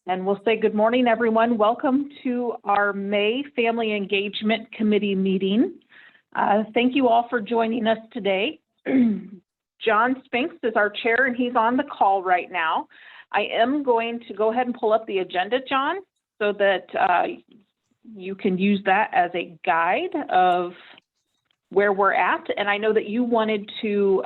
And we'll say good morning, everyone. Welcome to our May Family Engagement Committee meeting. Thank you all for joining us today. John Spinks is our chair and he's on the call right now. I am going to go ahead and pull up the agenda, John, so that you can use that as a guide of where we're at. And I know that you wanted to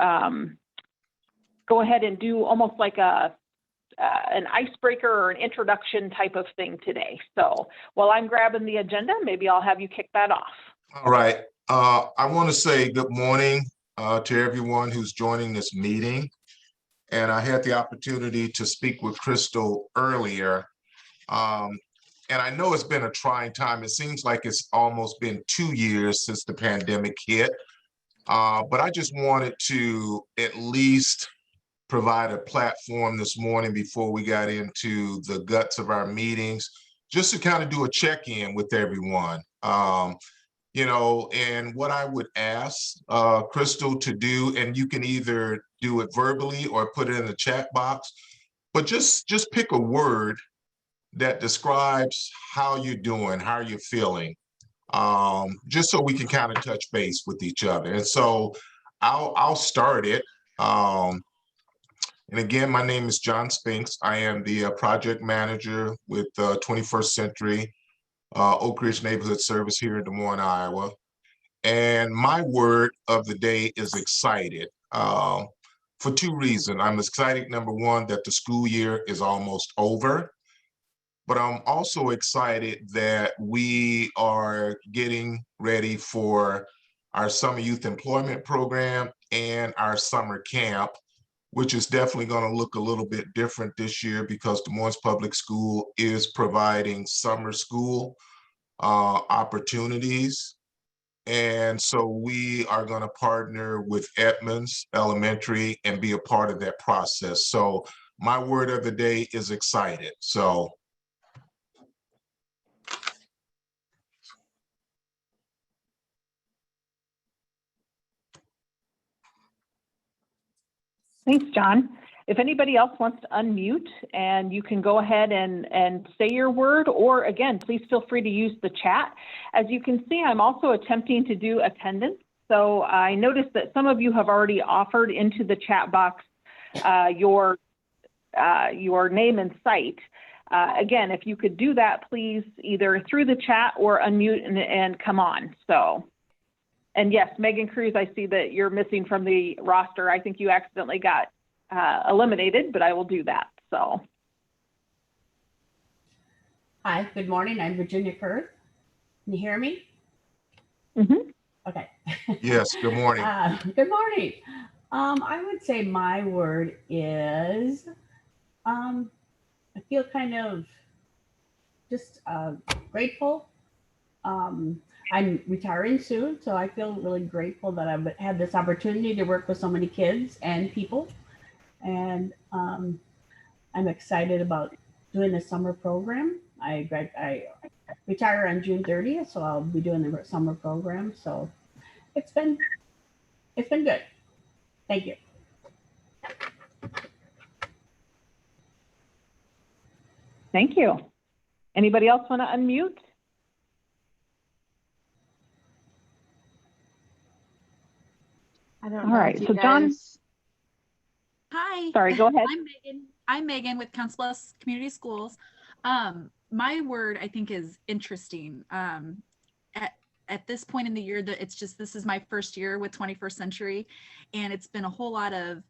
go ahead and do almost like an icebreaker or an introduction type of thing today. So while I'm grabbing the agenda, maybe I'll have you kick that off. All right. I want to say good morning to everyone who's joining this meeting. And I had the opportunity to speak with Crystal earlier. And I know it's been a trying time. It seems like it's almost been 2 years since the pandemic hit. But I just wanted to at least provide a platform this morning before we got into the guts of our meetings, just to kind of do a check-in with everyone. You know, and what I would ask Crystal to do, and you can either do it verbally or put it in the chat box, but just pick a word that describes how you're doing, how you're feeling, just so we can kind of touch base with each other. And so I'll start it. And again, my name is John Spinks. I am the project manager with 21st Century Oak Ridge Neighborhood Service here in Des Moines, Iowa. And my word of the day is excited for 2 reasons. I'm excited, number one, that the school year is almost over, but I'm also excited that we are getting ready for our summer youth employment program and our summer camp, which is definitely going to look a little bit different this year because Des Moines Public School is providing summer school opportunities. And so we are going to partner with Edmonds Elementary and be a part of that process. So my word of the day is excited. So. Thanks, John. If anybody else wants to unmute, and you can go ahead and say your word, or again, please feel free to use the chat. As you can see, I'm also attempting to do attendance. So I noticed that some of you have already offered into the chat box your name and site. Again, if you could do that, please, either through the chat or unmute and come on. So. And yes, Megan Cruz, I see that you're missing from the roster. I think you accidentally got eliminated, but I will do that, so. Hi, good morning. I'm Virginia Kurth. Can you hear me? Mm-hmm. Okay. Yes, good morning. Good morning. I would say my word is, I feel kind of just grateful. I'm retiring soon, so I feel really grateful that I've had this opportunity to work with so many kids and people. And I'm excited about doing the summer program. I retire on June 30th, so I'll be doing the summer program. So it's been good. Thank you. Thank you. Anybody else want to unmute? I don't know. All right, so John. Hi. Sorry, go ahead. I'm Megan with Council Bluffs Community Schools. My word, I think, is interesting. At this point in the year, that this is my first year with 21st Century, and it's been a whole lot of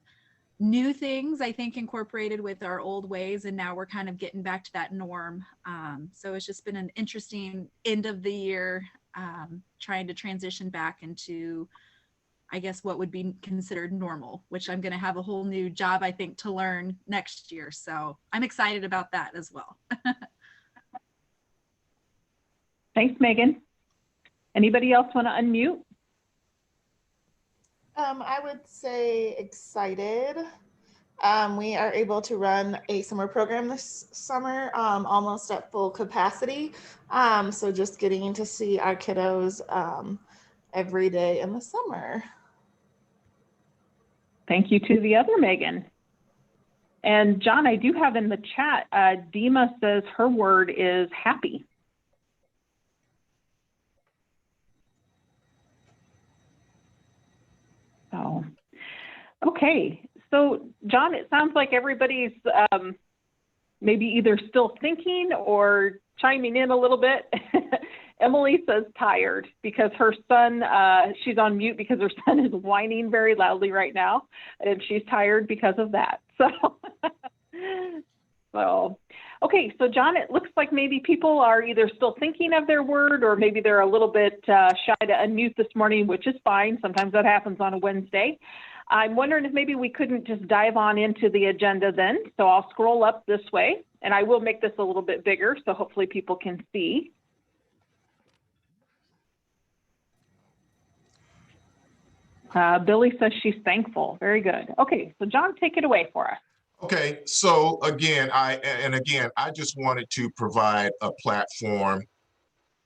new things, I think, incorporated with our old ways, and now we're kind of getting back to that norm. So it's just been an interesting end of the year, trying to transition back into, I guess, what would be considered normal, which I'm going to have a whole new job, I think, to learn next year. So I'm excited about that as well. Thanks, Megan. Anybody else want to unmute? I would say excited. We are able to run a summer program this summer, almost at full capacity. So just getting to see our kiddos every day in the summer. Thank you to the other Megan. And John, I do have in the chat, Dima says her word is happy. So, okay. So John, it sounds like everybody's maybe either still thinking or chiming in a little bit. Emily says tired because her son, she's on mute because her son is whining very loudly right now, and she's tired because of that. So, okay, so John, it looks like maybe people are either still thinking of their word or maybe they're a little bit shy to unmute this morning, which is fine. Sometimes that happens on a Wednesday. I'm wondering if maybe we couldn't just dive on into the agenda then. So I'll scroll up this way, and I will make this a little bit bigger so hopefully people can see. Billy says she's thankful. Very good. Okay, so John, take it away for us. Okay, so again, I just wanted to provide a platform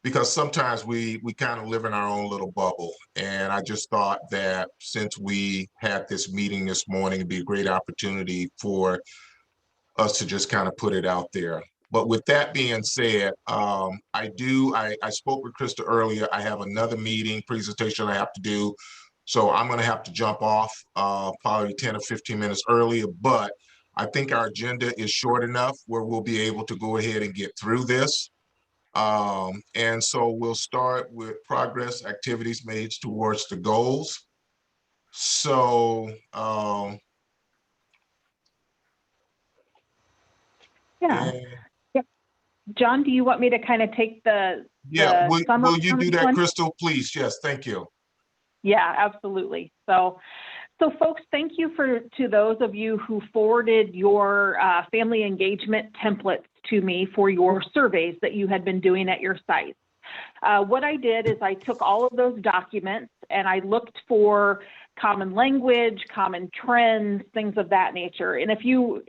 because sometimes we kind of live in our own little bubble. And I just thought that since we had this meeting this morning, it'd be a great opportunity for us to just kind of put it out there. But with that being said, I spoke with Krista earlier. I have another presentation I have to do. So I'm going to have to jump off probably 10 or 15 minutes earlier, but I think our agenda is short enough where we'll be able to go ahead and get through this. And so we'll start with progress activities made towards the goals. So, yeah. John, do you want me to kind of take the will you do that, Crystal, please? Yes, thank you. Yeah, absolutely. So folks, thank you to those of you who forwarded your family engagement templates to me for your surveys that you had been doing at your sites. What I did is I took all of those documents and I looked for common language, common trends, things of that nature. And if you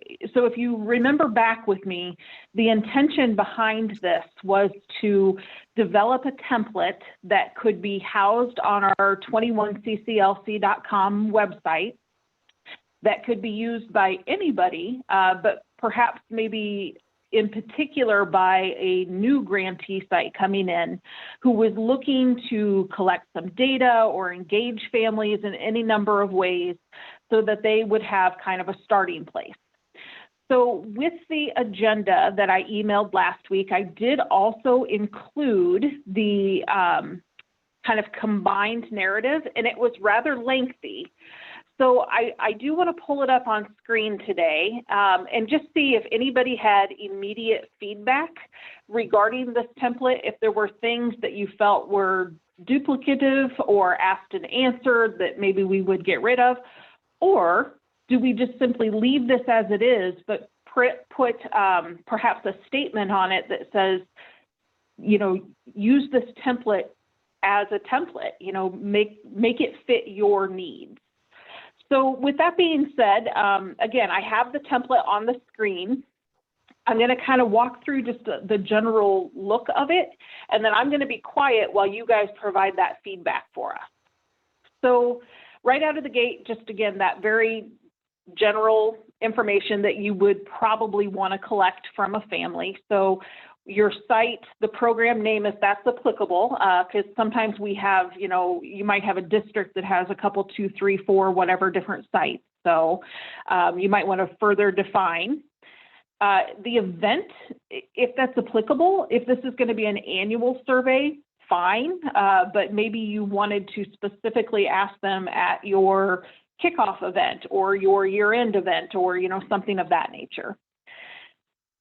remember back with me, the intention behind this was to develop a template that could be housed on our 21cclc.com website that could be used by anybody, but perhaps maybe in particular by a new grantee site coming in who was looking to collect some data or engage families in any number of ways so that they would have kind of a starting place. So with the agenda that I emailed last week, I did also include the kind of combined narrative, and it was rather lengthy. So I do want to pull it up on screen today and just see if anybody had immediate feedback regarding this template, if there were things that you felt were duplicative or asked and answered that maybe we would get rid of, or do we just simply leave this as it is, but put perhaps a statement on it that says, you know, use this template as a template, you know, make it fit your needs. So with that being said, again, I have the template on the screen. I'm going to kind of walk through just the general look of it, and then I'm going to be quiet while you guys provide that feedback for us. So right out of the gate, just again, that very general information that you would probably want to collect from a family. So your site, the program name, if that's applicable, because sometimes we have, you know, you might have a district that has a couple, 2, 3, 4, whatever different sites. So you might want to further define the event, if that's applicable. If this is going to be an annual survey, fine, but maybe you wanted to specifically ask them at your kickoff event or your year-end event or, you know, something of that nature.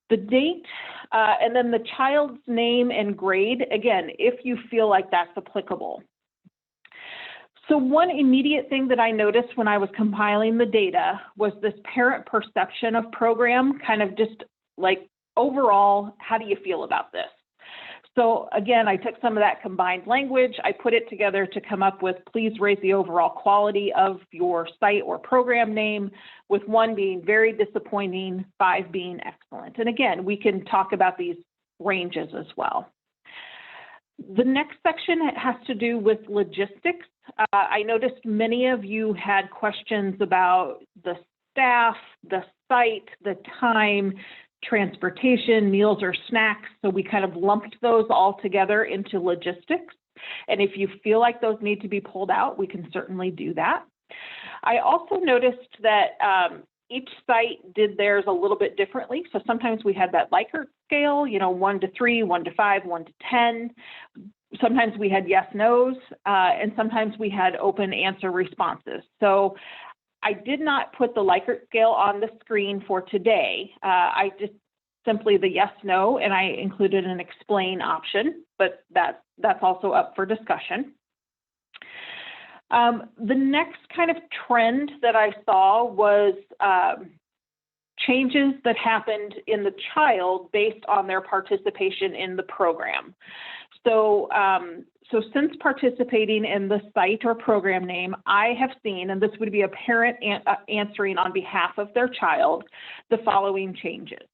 The date, and then the child's name and grade, again, if you feel like that's applicable. So one immediate thing that I noticed when I was compiling the data was this parent perception of program, kind of just like overall, how do you feel about this? So again, I took some of that combined language, I put it together to come up with, please rate the overall quality of your site or program name, with 1 being very disappointing, 5 being excellent. And again, we can talk about these ranges as well. The next section has to do with logistics. I noticed many of you had questions about the staff, the site, the time, transportation, meals or snacks. So we kind of lumped those all together into logistics. And if you feel like those need to be pulled out, we can certainly do that. I also noticed that each site did theirs a little bit differently. So sometimes we had that Likert scale, 1 to 3, 1 to 5, 1 to 10. Sometimes we had yes, no's, and sometimes we had open answer responses. So I did not put the Likert scale on the screen for today. I just simply the yes, no, and I included an explain option, but that's also up for discussion. The next kind of trend that I saw was changes that happened in the child based on their participation in the program. So, since participating in the site or program name, I have seen, and this would be a parent answering on behalf of their child, the following changes.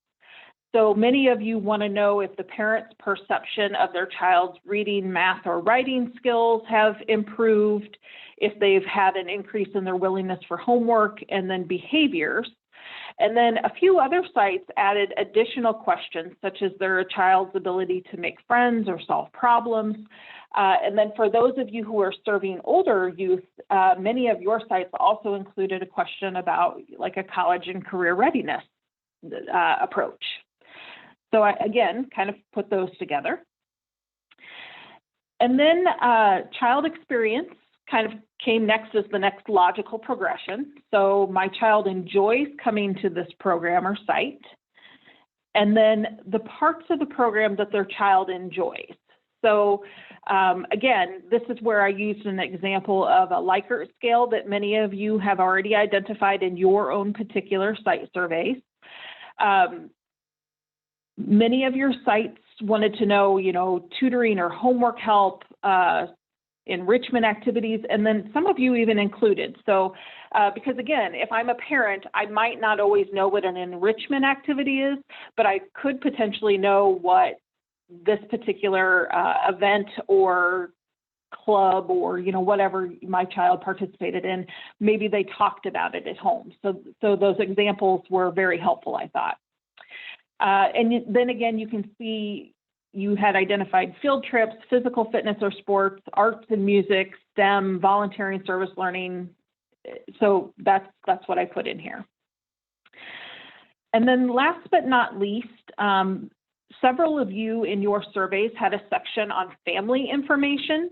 So many of you want to know if the parent's perception of their child's reading, math, or writing skills have improved, if they've had an increase in their willingness for homework, and then behaviors. And then a few other sites added additional questions, such as their child's ability to make friends or solve problems. And then for those of you who are serving older youth, many of your sites also included a question about like a college and career readiness approach. So I, again, kind of put those together. And then child experience kind of came next as the next logical progression. So my child enjoys coming to this program or site. And then the parts of the program that their child enjoys. So again, this is where I used an example of a Likert scale that many of you have already identified in your own particular site surveys. Many of your sites wanted to know, tutoring or homework help, enrichment activities, and then some of you even included. So, because again, if I'm a parent, I might not always know what an enrichment activity is, but I could potentially know what this particular event or club or, whatever my child participated in, maybe they talked about it at home. So those examples were very helpful, I thought. And then again, you can see you had identified field trips, physical fitness or sports, arts and music, STEM, volunteering, service learning. So that's what I put in here. And then last but not least, several of you in your surveys had a section on family information.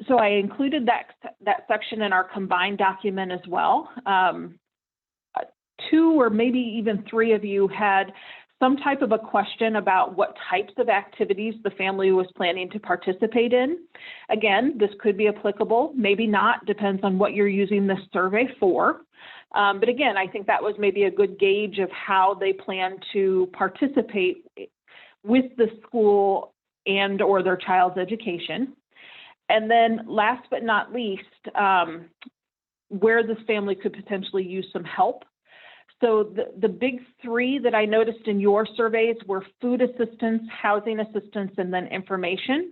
So I included that section in our combined document as well. 2 or maybe even 3 of you had some type of a question about what types of activities the family was planning to participate in. Again, this could be applicable, maybe not, depends on what you're using this survey for. But again, I think that was maybe a good gauge of how they plan to participate with the school and or their child's education. And then last but not least, where this family could potentially use some help. So the big 3 that I noticed in your surveys were food assistance, housing assistance, and then information.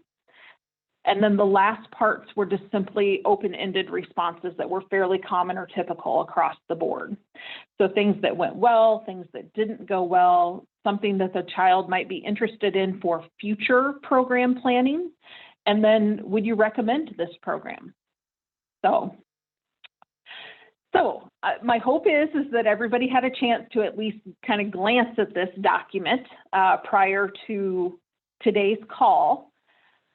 And then the last parts were just simply open-ended responses that were fairly common or typical across the board. So things that went well, things that didn't go well, something that the child might be interested in for future program planning, and then would you recommend this program? So my hope is that everybody had a chance to at least kind of glance at this document prior to today's call.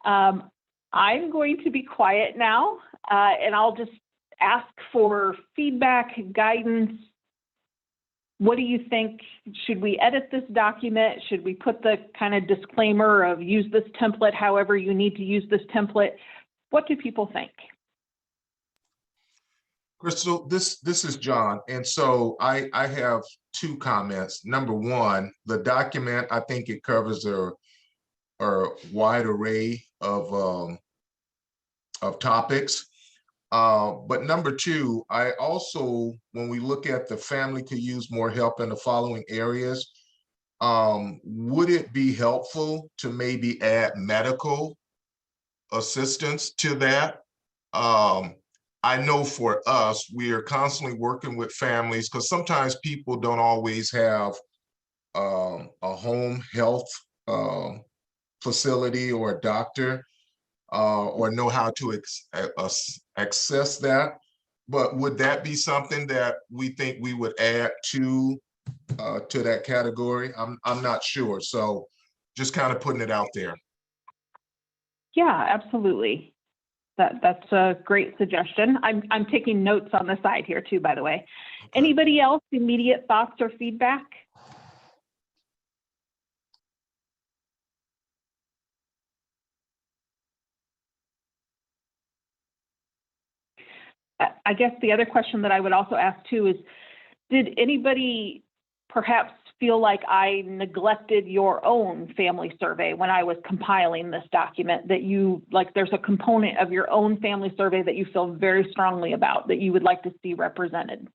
I'm going to be quiet now, and I'll just ask for feedback, guidance. What do you think? Should we edit this document? Should we put the kind of disclaimer of use this template however you need to use this template? What do people think? Crystal, this is John. And so I have 2 comments. Number 1, the document, I think it covers a wide array of topics. But number 2, I also, when we look at the family could use more help in the following areas, would it be helpful to maybe add medical assistance to that? I know for us, we are constantly working with families because sometimes people don't always have a home health facility or a doctor or know how to access that. But would that be something that we think we would add to that category? I'm not sure. So just kind of putting it out there. Yeah, absolutely. That's a great suggestion. I'm taking notes on the side here too, by the way. Okay. Anybody else immediate thoughts or feedback? I guess the other question that I would also ask too is, did anybody perhaps feel like I neglected your own family survey when I was compiling this document, that you, like, there's a component of your own family survey that you feel very strongly about that you would like to see represented?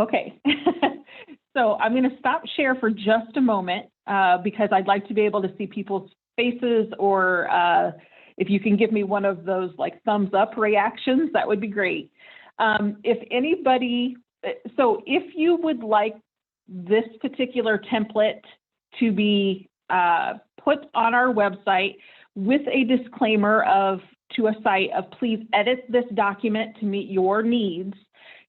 Okay. So I'm going to stop share for just a moment because I'd like to be able to see people's faces, or if you can give me one of those like thumbs up reactions, that would be great. If anybody, so if you would like this particular template to be put on our website with a disclaimer to a site of please edit this document to meet your needs,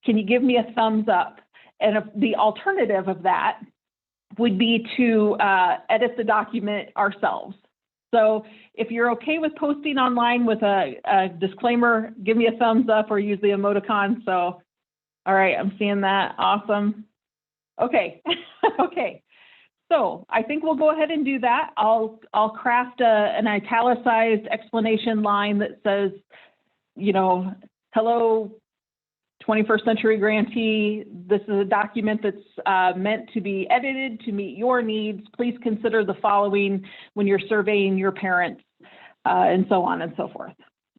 can you give me a thumbs up? And if the alternative of that would be to edit the document ourselves. So if you're okay with posting online with a disclaimer, give me a thumbs up or use the emoticon. So, all right, I'm seeing that. Awesome. Okay. Okay. So I think we'll go ahead and do that. I'll craft an italicized explanation line that says, you know, hello, 21st Century Grantee, this is a document that's meant to be edited to meet your needs. Please consider the following when you're surveying your parents, and so on and so forth.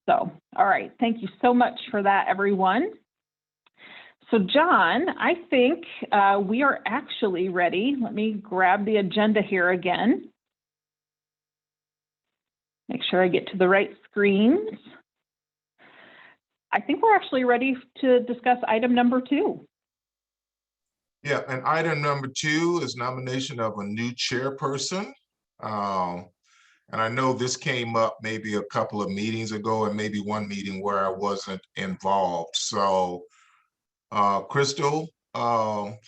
So, all right, thank you so much for that, everyone. So John, I think we are actually ready. Let me grab the agenda here again. Make sure I get to the right screens. I think we're actually ready to discuss item number 2. Yeah, and item number 2 is nomination of a new chairperson. And I know this came up maybe a couple of meetings ago and maybe one meeting where I wasn't involved. So Crystal, how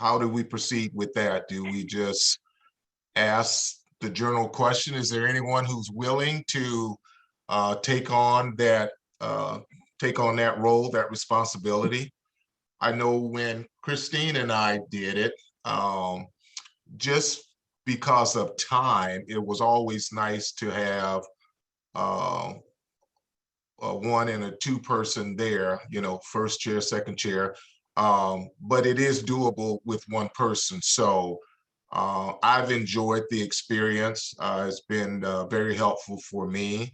do we proceed with that? Do we just ask the general question? Is there anyone who's willing to take on that role, that responsibility? I know when Christine and I did it, just because of time, it was always nice to have a 1 and a 2 person there, you know, first chair, second chair, but it is doable with 1 person. So I've enjoyed the experience. It's been very helpful for me,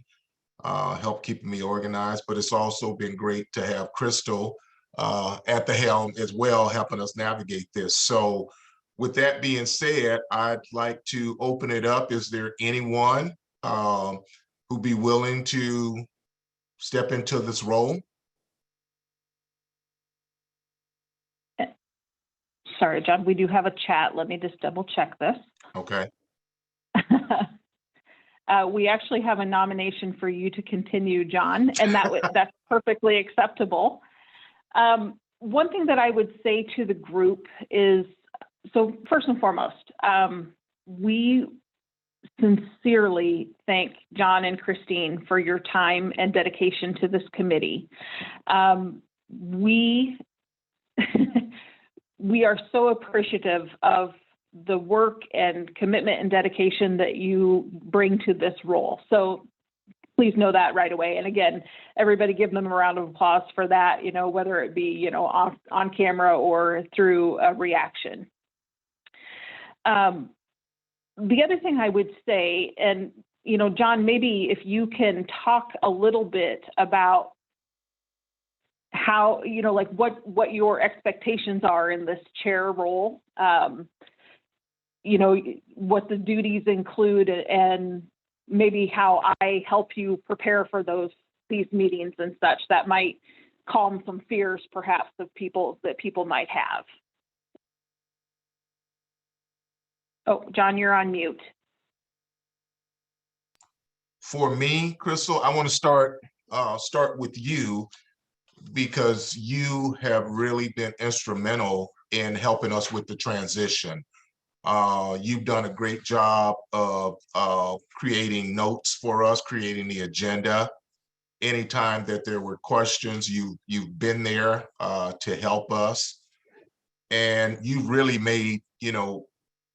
help keeping me organized, but it's also been great to have Crystal at the helm as well, helping us navigate this. So with that being said, I'd like to open it up. Is there anyone who'd be willing to step into this role? Sorry, John, we do have a chat. Let me just double check this. Okay. We actually have a nomination for you to continue, John, and that's perfectly acceptable. One thing that I would say to the group is, so first and foremost, we sincerely thank John and Christine for your time and dedication to this committee. We are so appreciative of the work and commitment and dedication that you bring to this role. So please know that right away. And again, everybody give them a round of applause for that, you know, whether it be, you know, on camera or through a reaction. The other thing I would say, and John, maybe if you can talk a little bit about how, like what your expectations are in this chair role, what the duties include, and maybe how I help you prepare for these meetings and such, that might calm some fears perhaps of people might have. Oh, John, you're on mute. For me, Crystal, I want to start with you, because you have really been instrumental in helping us with the transition. You've done a great job of creating notes for us, creating the agenda. Anytime that there were questions, you've been there to help us. And you really made,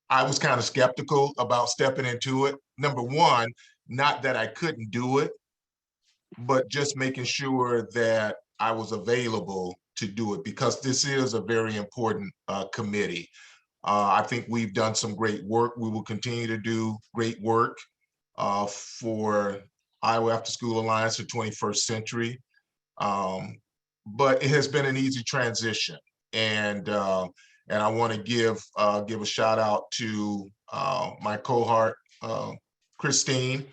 I was kind of skeptical about stepping into it. Number one, not that I couldn't do it, but just making sure that I was available to do it, because this is a very important committee. I think we've done some great work. We will continue to do great work for Iowa After School Alliance for 21st Century. But it has been an easy transition. And I want to give a shout out to my cohort, Christine,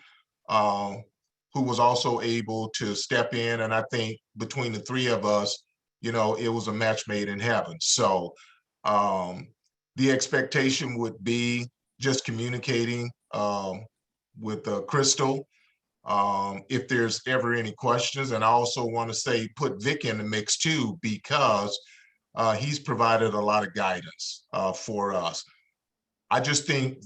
who was also able to step in. And I think between the three of us, it was a match made in heaven. So the expectation would be just communicating with Crystal if there's ever any questions. And I also want to say, put Vic in the mix too, because he's provided a lot of guidance for us. I just think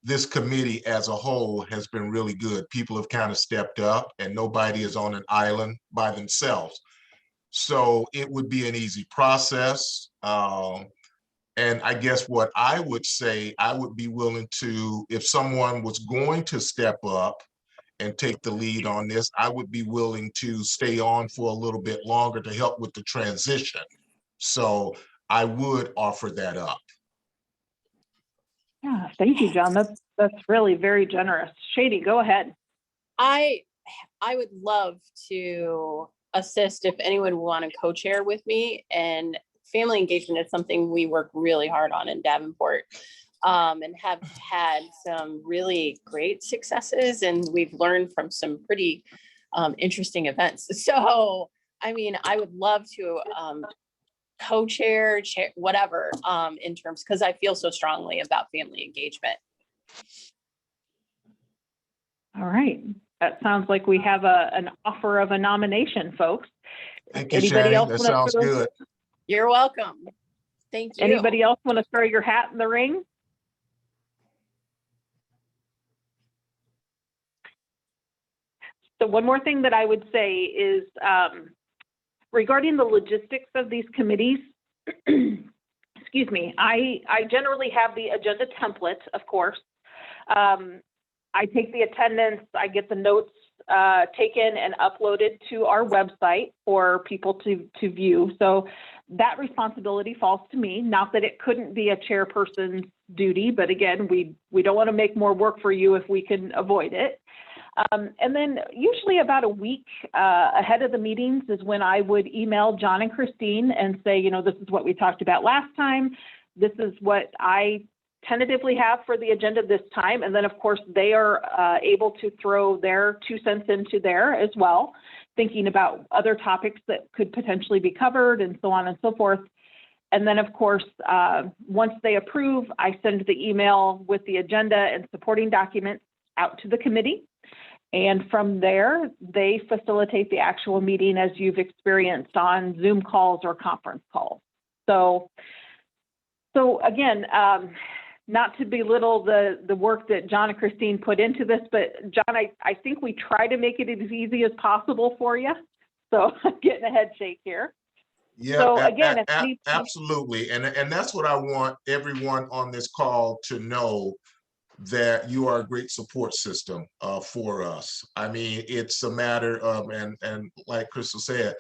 this committee as a whole has been really good. People have kind of stepped up, and nobody is on an island by themselves. So it would be an easy process. And I guess what I would say, I would be willing to, if someone was going to step up and take the lead on this, I would be willing to stay on for a little bit longer to help with the transition. So I would offer that up. Yeah, thank you, John. That's really very generous. Shady, go ahead. I would love to assist if anyone would want to co-chair with me, and family engagement is something we work really hard on in Davenport, and have had some really great successes, and we've learned from some pretty interesting events. So, I mean, I would love to co-chair, chair, whatever, in terms, because I feel so strongly about family engagement. All right. That sounds like we have an offer of a nomination, folks. Thank you, Shane. That sounds good. You're welcome. Thank you. Anybody else want to throw your hat in the ring? So one more thing that I would say is regarding the logistics of these committees, excuse me, I generally have the agenda template, of course. I take the attendance, I get the notes taken and uploaded to our website for people to view. So that responsibility falls to me. Not that it couldn't be a chairperson's duty, but again, we don't want to make more work for you if we can avoid it. And then usually about a week ahead of the meetings is when I would email John and Christine and say, this is what we talked about last time. This is what I tentatively have for the agenda this time. And then, of course, they are able to throw their 2 cents into there as well, thinking about other topics that could potentially be covered and so on and so forth. And then, of course, once they approve, I send the email with the agenda and supporting documents out to the committee. And from there, they facilitate the actual meeting as you've experienced on Zoom calls or conference calls. So again, not to belittle the work that John and Christine put into this, but John, I think we try to make it as easy as possible for you. So I'm getting a head shake here. Yeah, so again, absolutely. And that's what I want everyone on this call to know, that you are a great support system for us. I mean, it's a matter of, and like Crystal said,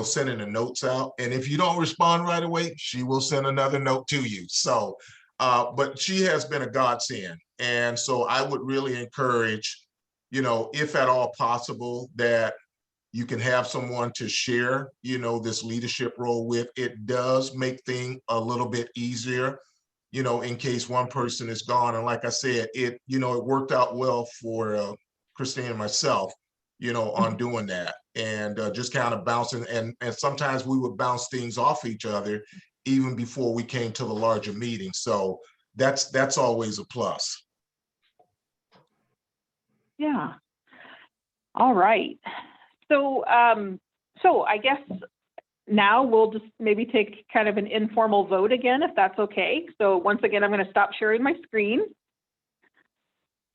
sending the notes out. And if you don't respond right away, she will send another note to you. So, but she has been a godsend. And so I would really encourage if at all possible, that you can have someone to share, this leadership role with. It does make things a little bit easier, in case one person is gone. And like I said, it worked out well for Christine and myself, on doing that, and just kind of bouncing. And sometimes we would bounce things off each other even before we came to the larger meeting. So that's always a plus. Yeah. All right. So, so I guess now we'll just maybe take kind of an informal vote again, if that's okay. So once again, I'm going to stop sharing my screen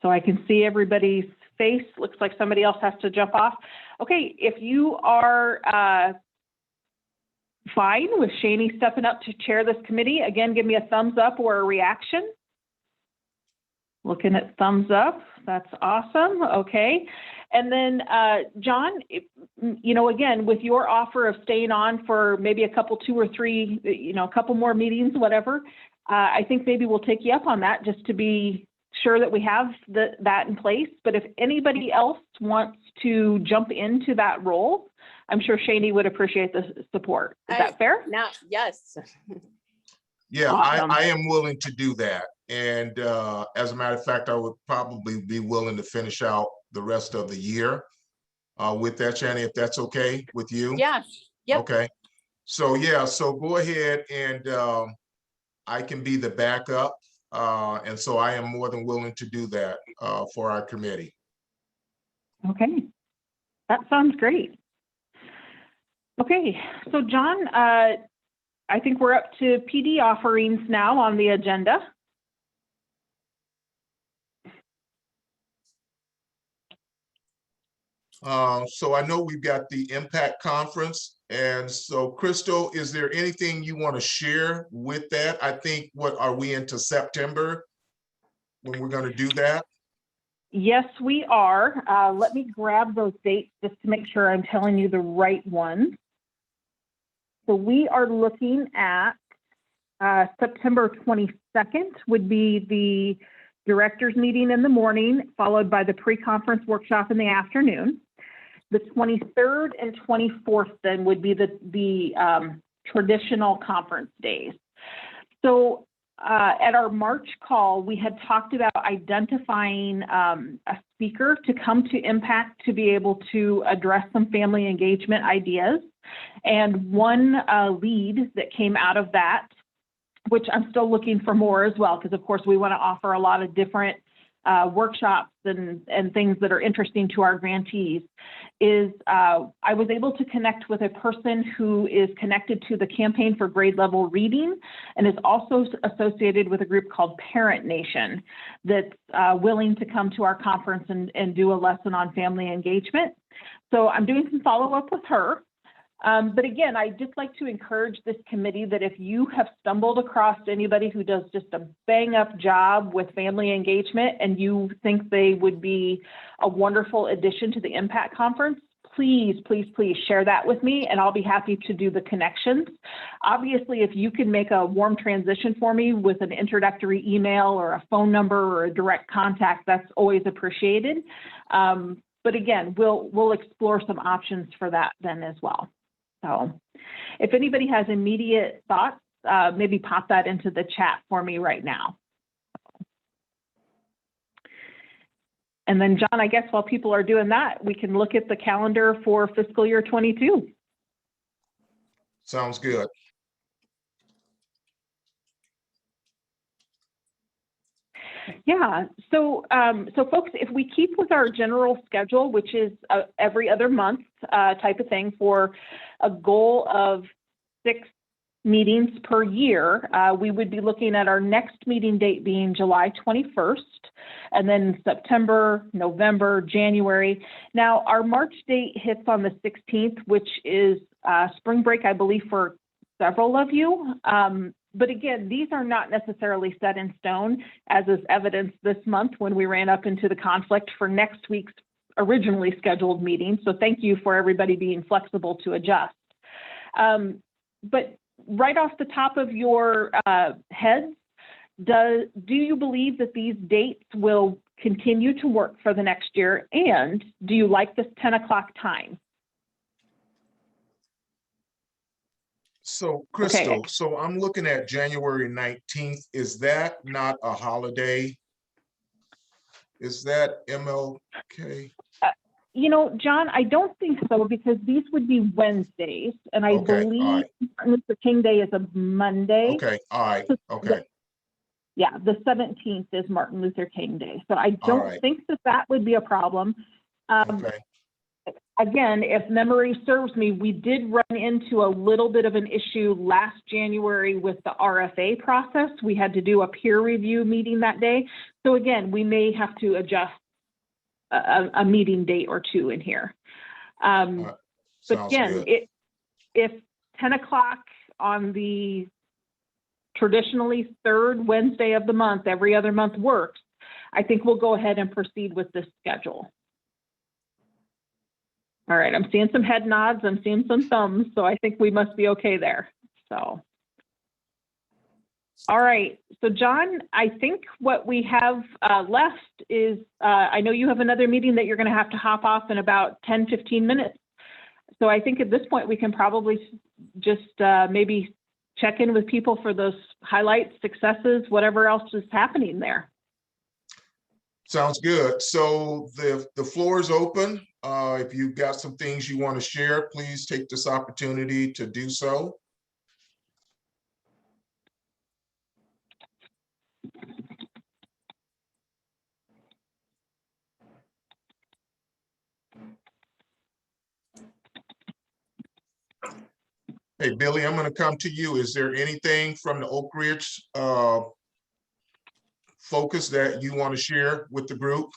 so I can see everybody's face. Looks like somebody else has to jump off. Okay, if you are fine with Shani stepping up to chair this committee, again, give me a thumbs up or a reaction. Looking at thumbs up, that's awesome. Okay. And then, John, again, with your offer of staying on for maybe a couple, 2 or 3, a couple more meetings, whatever, I think maybe we'll take you up on that just to be sure that we have that in place. But if anybody else wants to jump into that role, I'm sure Shani would appreciate the support. Is that fair? Now, yes. Yeah, Awesome. I am willing to do that. And as a matter of fact, I would probably be willing to finish out the rest of the year with that, Shani, if that's okay with you. Yeah. Yep. Okay. So yeah, so go ahead, and I can be the backup. And so I am more than willing to do that for our committee. Okay, that sounds great. Okay, so John, I think we're up to PD offerings now on the agenda. So I know we've got the Impact Conference. And so Crystal, is there anything you want to share with that? I think, what are we into September when we're going to do that? Yes, we are. Let me grab those dates just to make sure I'm telling you the right ones. So we are looking at September 22nd would be the directors meeting in the morning, followed by the pre-conference workshop in the afternoon. The 23rd and 24th then would be the traditional conference days. So at our March call, we had talked about identifying a speaker to come to Impact to be able to address some family engagement ideas. And one lead that came out of that, which I'm still looking for more as well, because of course we want to offer a lot of different workshops and things that are interesting to our grantees, is I was able to connect with a person who is connected to the Campaign for Grade Level Reading and is also associated with a group called Parent Nation that's willing to come to our conference and do a lesson on family engagement. So I'm doing some follow-up with her. But again, I'd just like to encourage this committee that if you have stumbled across anybody who does just a bang up job with family engagement and you think they would be a wonderful addition to the Impact Conference, please, please, please share that with me and I'll be happy to do the connections. Obviously, if you can make a warm transition for me with an introductory email or a phone number or a direct contact, that's always appreciated. But again, we'll explore some options for that then as well. So if anybody has immediate thoughts, maybe pop that into the chat for me right now. And then John, I guess while people are doing that, we can look at the calendar for fiscal year 22. Sounds good. Yeah, so folks, if we keep with our general schedule, which is every other month type of thing, for a goal of 6 meetings per year, we would be looking at our next meeting date being July 21st, and then September, November, January. Now, our March date hits on the 16th, which is spring break, I believe, for several of you. But again, these are not necessarily set in stone, as is evidenced this month when we ran up into the conflict for next week's originally scheduled meeting. So thank you for everybody being flexible to adjust. But right off the top of your heads, do you believe that these dates will continue to work for the next year? And do you like this 10 o'clock time? So Crystal, so I'm looking at January 19th. Is that not a holiday? Is that MLK? You know, John, I don't think so, because these would be Wednesdays, and I Okay, all believe right. Martin Luther King Day is a Monday. Okay, all right, okay, Yeah, the 17th is Martin Luther King Day. So I all don't right, think that that would be a problem. okay, Again, if memory serves me, we did run into a little bit of an issue last January with the RFA process. We had to do a peer review meeting that day. So again, we may have to adjust a meeting date or two in here. But sounds again, good. if 10 o'clock on the traditionally third Wednesday of the month, every other month works, I think we'll go ahead and proceed with this schedule. All right, I'm seeing some head nods, I'm seeing some thumbs, so I think we must be okay there. So, all right, so John, I think what we have left is, I know you have another meeting that you're gonna have to hop off in about 10, 15 minutes. So I think at this point, we can probably just maybe check in with people for those highlights, successes, whatever else is happening there. Sounds good. So the floor is open. If you've got some things you want to share, please take this opportunity to do so. Hey, Billy, I'm going to come to you. Is there anything from the Oak Ridge focus that you want to share with the group?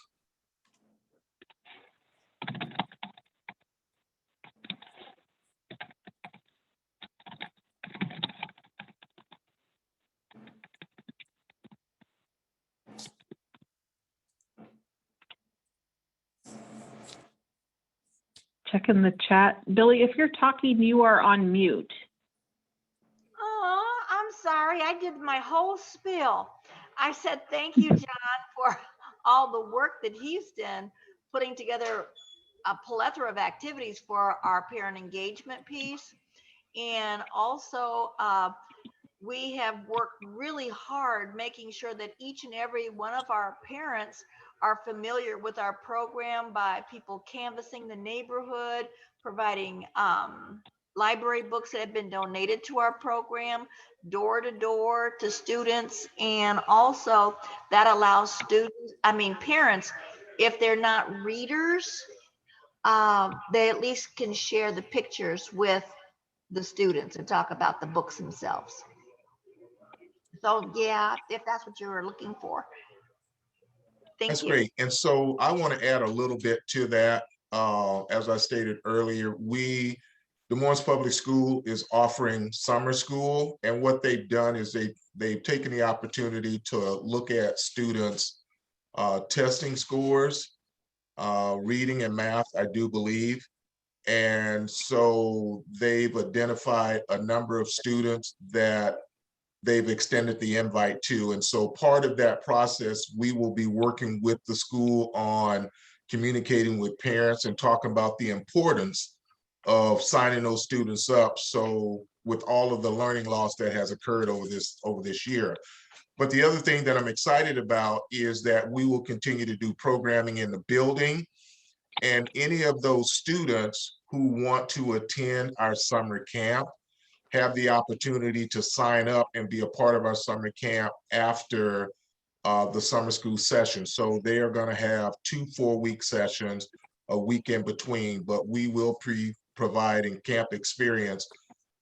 Check in the chat. Billy, if you're talking, you are on mute. Oh, I'm sorry. I did my whole spiel. I said thank you, John, for all the work that he's done putting together a plethora of activities for our parent engagement piece. And also, we have worked really hard making sure that each and every one of our parents are familiar with our program by people canvassing the neighborhood, providing library books that have been donated to our program, door to door to students. And also that allows parents, if they're not readers, they at least can share the pictures with the students and talk about the books themselves. So yeah, if that's what you were looking for. That's Thank you. great. And so I want to add a little bit to that. As I stated earlier, Des Moines Public School is offering summer school. And what they've done is they've taken the opportunity to look at students' testing scores, reading and math, I do believe. And so they've identified a number of students that they've extended the invite to. And so part of that process, we will be working with the school on communicating with parents and talking about the importance of signing those students up. So with all of the learning loss that has occurred over this year. But the other thing that I'm excited about is that we will continue to do programming in the building, and any of those students who want to attend our summer camp have the opportunity to sign up and be a part of our summer camp after the summer school session. So they are going to have 2 4-week sessions, a week in between, but we will provide a camp experience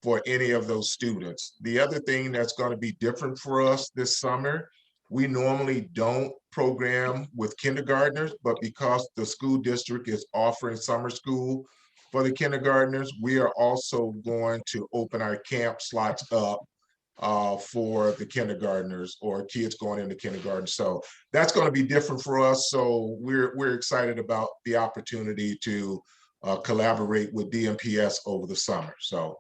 for any of those students. The other thing that's going to be different for us this summer, we normally don't program with kindergartners, but because the school district is offering summer school for the kindergartners, we are also going to open our camp slots up for the kindergartners or kids going into kindergarten. So that's going to be different for us. So we're excited about the opportunity to collaborate with DMPS over the summer. So.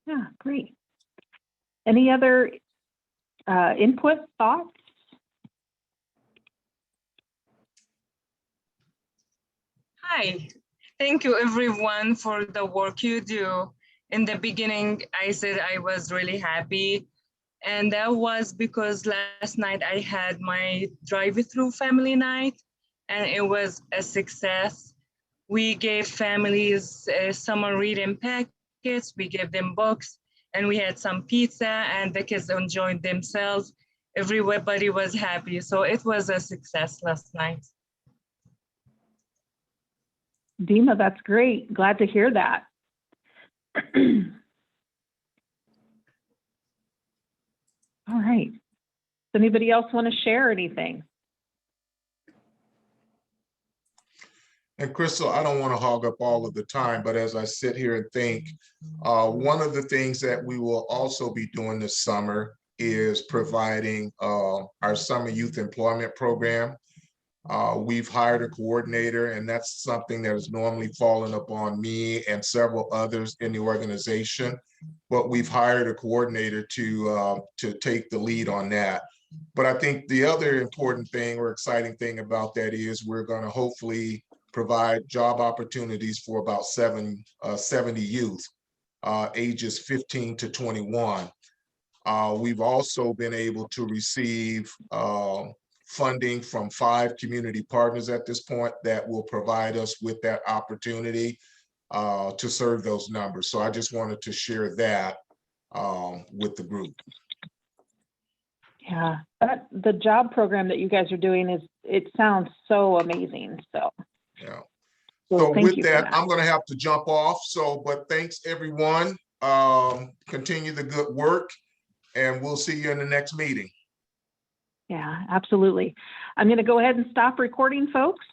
Yeah, great. Any other input, thoughts? Hi, thank you everyone for the work you do. In the beginning, I said I was really happy, and that was because last night I had my drive-through family night, and it was a success. We gave families summer reading packets, we gave them books, and we had some pizza, and the kids enjoyed themselves. Everybody was happy, so it was a success last night. Dima, that's great. Glad to hear that. All right. Does anybody else want to share anything? And Crystal, I don't want to hog up all of the time, but as I sit here and think, one of the things that we will also be doing this summer is providing our summer youth employment program. We've hired a coordinator, and that's something that is normally fallen upon me and several others in the organization. But we've hired a coordinator to take the lead on that. But I think the other important thing or exciting thing about that is we're going to hopefully provide job opportunities for about 70 youth, ages 15 to 21. We've also been able to receive funding from 5 community partners at this point that will provide us with that opportunity to serve those numbers. So I just wanted to share that with the group. Yeah, the job program that you guys are doing it sounds so amazing. So Yeah. so So thank with you for that, I'm going to have to jump off. But thanks everyone. Continue the good work, and we'll see you in the next meeting. Yeah, absolutely. I'm going to go ahead and stop recording, folks.